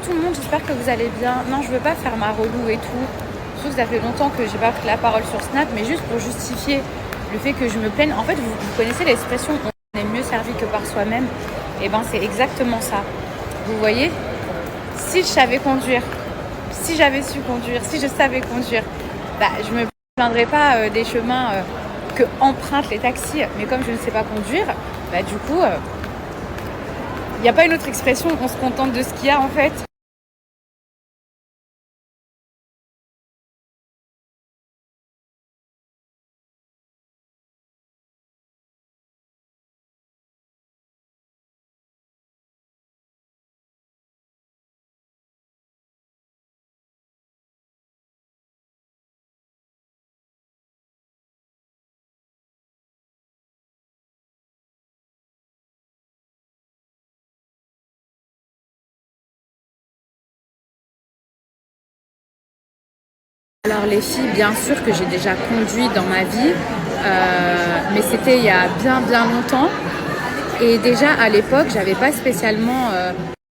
Tout le monde, j'espère que vous allez bien. Non, je veux pas faire ma relou et tout. Sauf que ça fait longtemps que j'ai pas pris la parole sur Snap, mais juste pour justifier le fait que je me plaigne. En fait, vous connaissez l'expression on est mieux servi que par soi-même. Et ben, c'est exactement ça. Vous voyez, si je savais conduire, si j'avais su conduire, si je savais conduire, bah, je me plaindrais pas des chemins que empruntent les taxis. Mais comme je ne sais pas conduire, bah, du coup, il n'y a pas une autre expression. On se contente de ce qu'il y a en fait. Alors les filles, bien sûr que j'ai déjà conduit dans ma vie, mais c'était il y a bien longtemps. Et déjà à l'époque, j'avais pas spécialement,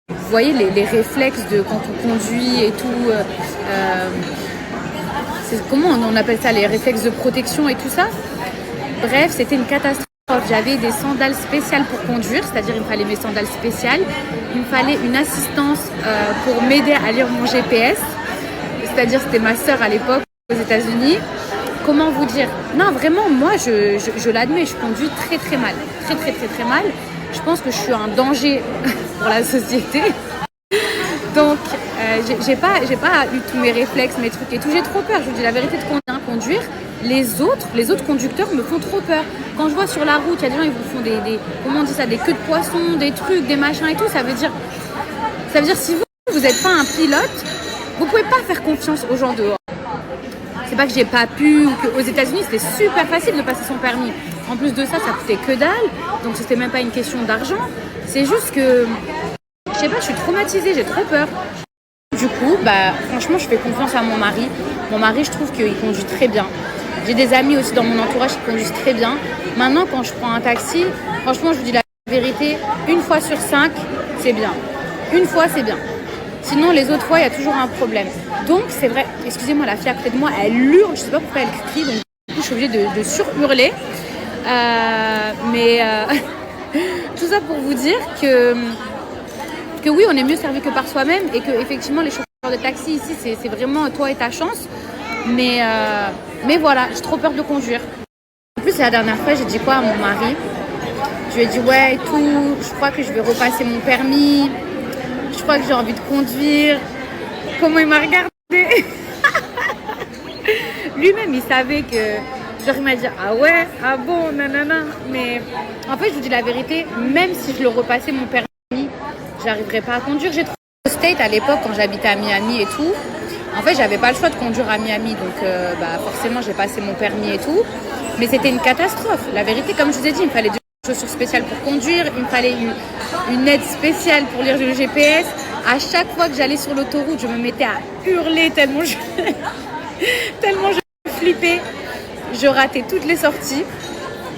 vous voyez, les réflexes de quand on conduit et tout. Comment on appelle ça, les réflexes de protection et tout ça. Bref, c'était une catastrophe. J'avais des sandales spéciales pour conduire, c'est-à-dire il me fallait mes sandales spéciales. Il me fallait une assistance pour m'aider à lire mon GPS. C'est-à-dire c'était ma sœur à l'époque aux États-Unis. Comment vous dire? Non, vraiment, moi, je l'admets, je conduis très mal. Très mal. Je pense que je suis un danger pour la société. Donc, j'ai pas eu tous mes réflexes, mes trucs et tout. J'ai trop peur, je vous dis la vérité, de conduire. Les autres conducteurs me font trop peur. Quand je vois sur la route, il y a des gens, ils vous font des comment on dit ça, des queues de poisson, des trucs, des machins et tout. Ça veut dire si vous n'êtes pas un pilote, vous pouvez pas faire confiance aux gens dehors. C'est pas que j'ai pas pu ou qu'aux États-Unis c'était super facile de passer son permis. En plus de ça, ça coûtait que dalle. Donc c'était même pas une question d'argent. C'est juste que, je sais pas, je suis traumatisée, j'ai trop peur. Du coup, bah franchement, je fais confiance à mon mari. Mon mari, je trouve qu'il conduit très bien. J'ai des amis aussi dans mon entourage qui conduisent très bien. Maintenant, quand je prends un taxi, franchement, je vous dis la vérité, 1 fois sur 5, c'est bien. Une fois, c'est bien. Sinon, les autres fois, il y a toujours un problème. Donc, c'est vrai, excusez-moi, la fille à côté de moi, elle hurle, je sais pas pourquoi elle crie, donc du coup, je suis obligée de sur-hurler. Mais tout ça pour vous dire que oui, on est mieux servi que par soi-même et que effectivement, les chauffeurs de taxi ici, c'est vraiment toi et ta chance. Mais voilà, j'ai trop peur de conduire. En plus, la dernière fois, j'ai dit quoi à mon mari? Je lui ai dit, ouais, et tout, je crois que je vais repasser mon permis. Je crois que j'ai envie de conduire. Comment il m'a regardé. Lui-même, il savait que... Genre, il m'a dit, ah ouais, ah bon, nanana. Mais en fait, je vous dis la vérité, même si je le repassais mon permis, j'arriverais pas à conduire. J'ai trop au State à l'époque, quand j'habitais à Miami et tout. En fait, j'avais pas le choix de conduire à Miami. Donc, forcément, j'ai passé mon permis et tout. Mais c'était une catastrophe. La vérité, comme je vous ai dit, il me fallait des chaussures spéciales pour conduire. Il me fallait une aide spéciale pour lire le GPS. À chaque fois que j'allais sur l'autoroute, je me mettais à hurler tellement je flippais. Je ratais toutes les sorties.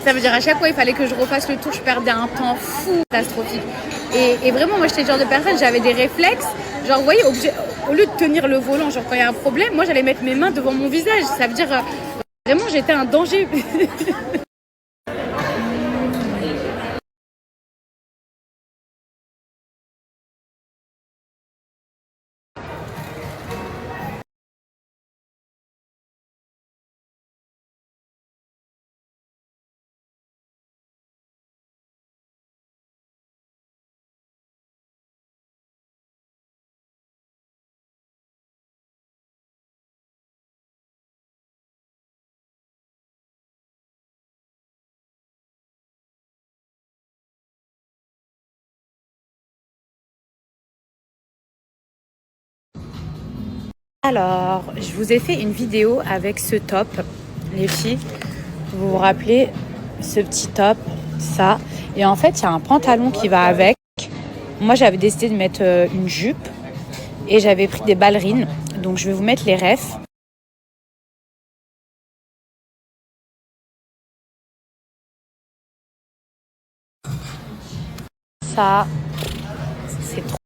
Ça veut dire à chaque fois, il fallait que je refasse le tour. Je perdais un temps fou, catastrophique. Et vraiment, moi, j'étais le genre de personne, j'avais des réflexes. Genre, vous voyez, au lieu de tenir le volant, genre quand il y a un problème, moi, j'allais mettre mes mains devant mon visage. Ça veut dire, vraiment, j'étais un danger. Alors, je vous ai fait une vidéo avec ce top, les filles. Vous vous rappelez, ce petit top, ça. Et en fait, il y a un pantalon qui va avec. Moi, j'avais décidé de mettre une jupe et j'avais pris des ballerines. Donc, je vais vous mettre les refs. Ça, c'est trop.